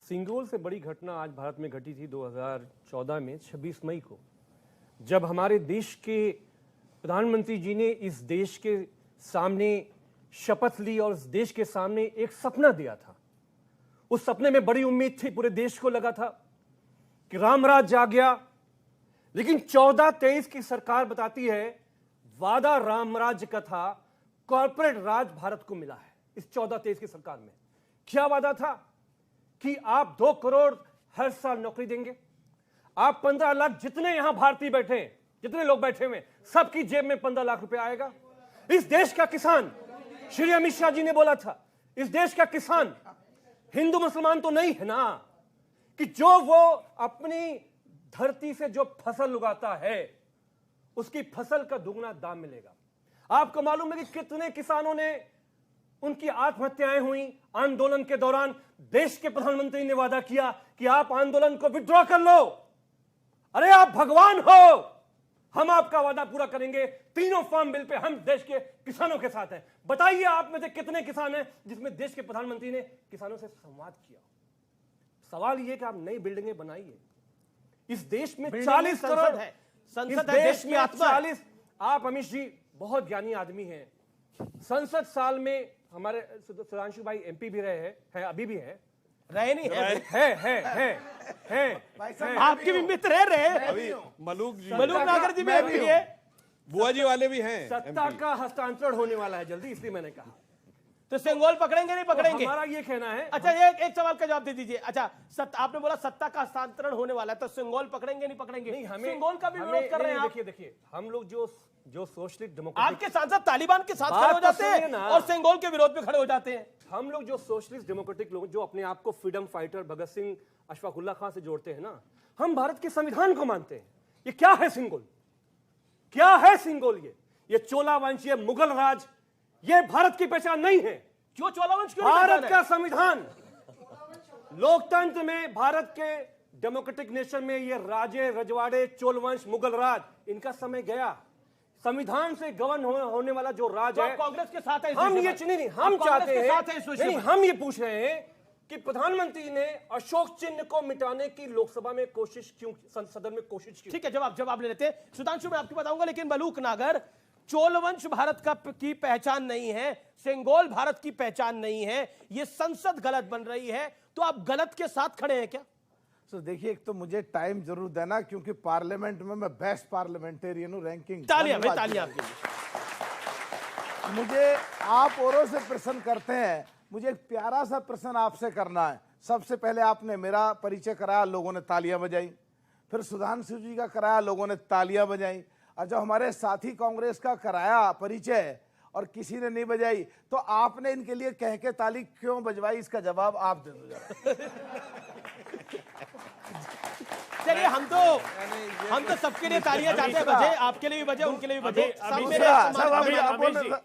सिंगोल से बड़ी घटना आज भारत में घटी थी 2014 में 26 मई को, जब हमारे देश के प्रधानमंत्री जी ने इस देश के सामने शपथ ली और इस देश के सामने एक सपना दिया था। उस सपने में बड़ी उम्मीद थी, पूरे देश को लगा था कि रामराज जाग गया। लेकिन 14-23 की सरकार बताती है वादा रामराज्य का था, कॉर्पोरेट राज भारत को मिला है। इस 14-23 की सरकार में क्या वादा था कि आप 2 करोड़ हर साल नौकरी देंगे, आप 15 लाख, जितने यहां भारतीय बैठे हैं, जितने लोग बैठे हुए, सबकी जेब में 15 लाख रुपए आएगा। इस देश का किसान, श्री अमित शाह जी ने बोला था, इस देश का किसान हिंदू मुसलमान तो नहीं है ना, कि जो वो अपनी धरती से जो फसल उगाता है उसकी फसल का दुगना दाम मिलेगा। आपको मालूम है कि कितने किसानों ने उनकी आत्महत्याएं हुई आंदोलन के दौरान। देश के प्रधानमंत्री ने वादा किया कि आप आंदोलन को विड्रॉ कर लो। अरे आप भगवान हो, हम आपका वादा पूरा करेंगे। तीनों फार्म बिल पे हम देश के किसानों के साथ हैं। बताइए आप में से कितने किसान हैं जिसमें देश के प्रधानमंत्री ने किसानों से संवाद किया। सवाल यह कि आप नई बिल्डिंगें बनाइए। इस देश में 40 करोड़ है, संसद है, देश में 40। आप अमित जी बहुत ज्ञानी आदमी हैं। संसद साल में हमारे सुधांशु भाई एमपी भी रहे हैं, अभी भी है, रहे नहीं है आपके भी मित्र रहे अभी मलूक नागर जी में भी है, बुआ जी वाले भी हैं। सत्ता का हस्तांतरण होने वाला है जल्दी, इसलिए मैंने कहा। तो सिंगोल पकड़ेंगे नहीं पकड़ेंगे? हमारा ये कहना है। अच्छा, एक सवाल का जवाब दे दीजिए। अच्छा, आपने बोला सत्ता का हस्तांतरण होने वाला है, तो सिंगोल पकड़ेंगे नहीं पकड़ेंगे? नहीं, हमें सिंगोल का भी विरोध कर रहे हैं। देखिए हम लोग जो सोशलिस्ट डेमोक्रेटिक, आपके सांसद तालिबान के साथ खड़े हो जाते हैं और सिंगोल के विरोध में खड़े हो जाते हैं। हम लोग जो सोशलिस्ट डेमोक्रेटिक लोग जो अपने आप को फ्रीडम फाइटर भगत सिंह, अशफाक उल्लाह खां से जोड़ते हैं ना, हम भारत के संविधान को मानते हैं। ये क्या है सिंगोल? क्या है सिंगोल? ये चोला वंश, ये मुगल राज, ये भारत की पहचान नहीं है। क्यों चोला वंश? भारत का संविधान, लोकतंत्र में, भारत के डेमोक्रेटिक नेशन में ये राजे रजवाड़े, चोल वंश, मुगल राज, इनका समय गया। संविधान से गवर्न होने वाला जो राज है, कांग्रेस के साथ है। हम ये नहीं, हम चाहते हैं, हम ये पूछ रहे हैं कि प्रधानमंत्री ने अशोक चिन्ह को मिटाने की लोकसभा में कोशिश क्यों, सदन में कोशिश की? ठीक है, जवाब ले लेते हैं। सुधांशु मैं आपको बताऊंगा, लेकिन मलूक नागर, चोल वंश भारत की पहचान नहीं है, सिंगोल भारत की पहचान नहीं है, ये संसद गलत बन रही है, तो आप गलत के साथ खड़े हैं क्या? तो देखिए, एक तो मुझे टाइम जरूर देना, क्योंकि पार्लियामेंट में मैं बेस्ट पार्लियामेंटेरियन हूं, रैंकिंग। तालियां आपके लिए। मुझे आप औरों से प्रश्न करते हैं, मुझे एक प्यारा सा प्रश्न आपसे करना है। सबसे पहले आपने मेरा परिचय कराया, लोगों ने तालियां बजाई। फिर सुधांशु जी का कराया, लोगों ने तालियां बजाई। और जब हमारे साथी कांग्रेस का कराया परिचय और किसी ने नहीं बजाई, तो आपने इनके लिए कह के ताली क्यों बजवाई? इसका जवाब आप दे दो। चलिए, हम तो सबके लिए तालियां चाहते हैं बजे, आपके लिए भी बजे, उनके लिए भी बजे।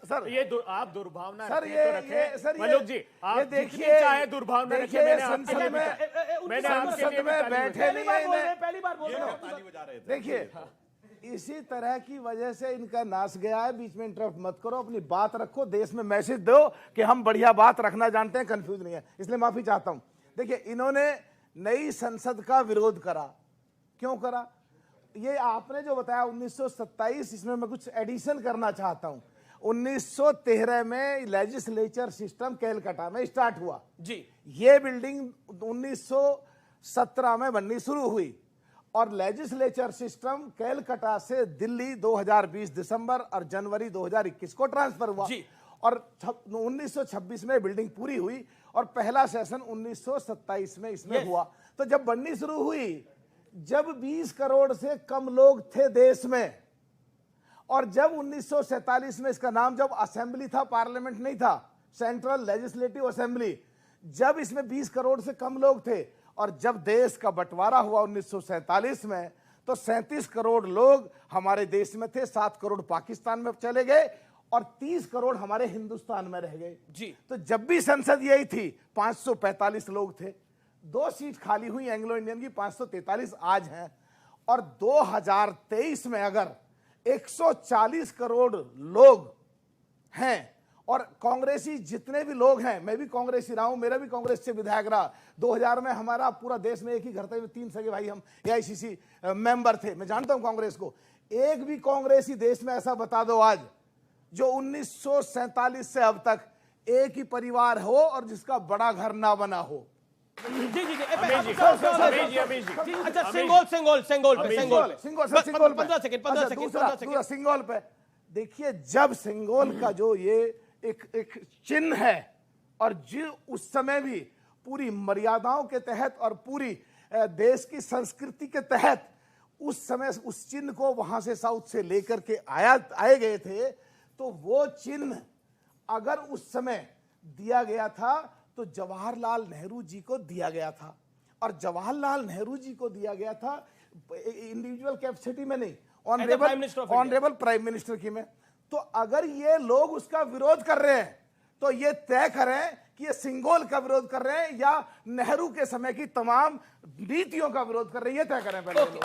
सर ये आप दुर्भावना सर, ये मलूक जी, आप देखिए, चाहे दुर्भावना रखिए, मैंने आपके लिए बैठे नहीं है, पहली बार बोल रहे हैं। देखिए, इसी तरह की वजह से इनका नाश गया है। बीच में इंटरप्ट मत करो, अपनी बात रखो, देश में मैसेज दो कि हम बढ़िया बात रखना जानते हैं, कंफ्यूज नहीं है। इसलिए माफी चाहता हूं। देखिए, इन्होंने नई संसद का विरोध करा। क्यों करा? ये आपने जो बताया 1927, इसमें मैं कुछ एडिशन करना चाहता हूं। 1913 में लेजिस्लेचर सिस्टम कैलकाटा में स्टार्ट हुआ जी। ये बिल्डिंग 1917 में बननी शुरू हुई और लेजिस्लेचर सिस्टम कैलकाटा से दिल्ली 2020 दिसंबर और जनवरी 2021 को ट्रांसफर हुआ जी। और 1926 में बिल्डिंग पूरी हुई और पहला सेशन 1927 में इसमें हुआ। तो जब बननी शुरू हुई, जब 20 करोड़ से कम लोग थे देश में, और जब 1947 में इसका नाम जब असेंबली था, पार्लियामेंट नहीं था, सेंट्रल लेजिस्लेटिव असेंबली, जब इसमें 20 करोड़ से कम लोग थे, और जब देश का बंटवारा हुआ 1947 में, तो 37 करोड़ लोग हमारे देश में थे, 7 करोड़ पाकिस्तान में चले गए और 30 करोड़ हमारे हिंदुस्तान में रह गए जी। तो जब भी संसद यही थी, 545 लोग थे, 2 सीट खाली हुई एंग्लो इंडियन की, 543 आज हैं। और 2023 में अगर 140 करोड़ लोग हैं और कांग्रेसी जितने भी लोग हैं, मैं भी कांग्रेसी रहा हूं, मेरा भी कांग्रेस से विधायक रहा। 2000 में हमारा पूरा देश में एक ही घर था, 3 सगे भाई हम एआईसीसी मेंबर थे। मैं जानता हूं कांग्रेस को। एक भी कांग्रेसी देश में ऐसा बता दो आज जो 1947 से अब तक एक ही परिवार हो और जिसका बड़ा घर ना बना हो। जी जी जी अमीश जी। अच्छा, सिंगोल पे 15 सेकंड 15 सेकंड 15 सेकंड सिंगोल पे देखिए, जब सिंगोल का जो ये एक चिन्ह है और जो उस समय भी पूरी मर्यादाओं के तहत और पूरी देश की संस्कृति के तहत उस समय उस चिन्ह को वहां से साउथ से लेकर के आए गए थे, तो वो चिन्ह अगर उस समय दिया गया था तो जवाहरलाल नेहरू जी को दिया गया था। और जवाहरलाल नेहरू जी को दिया गया था इंडिविजुअल कैपेसिटी में नहीं, ऑनरेबल प्राइम मिनिस्टर की में। तो अगर ये लोग उसका विरोध कर रहे हैं तो ये तय करें कि ये सिंगोल का विरोध कर रहे हैं या नेहरू के समय की तमाम नीतियों का विरोध कर रहे हैं, ये तय करें पहले लोग।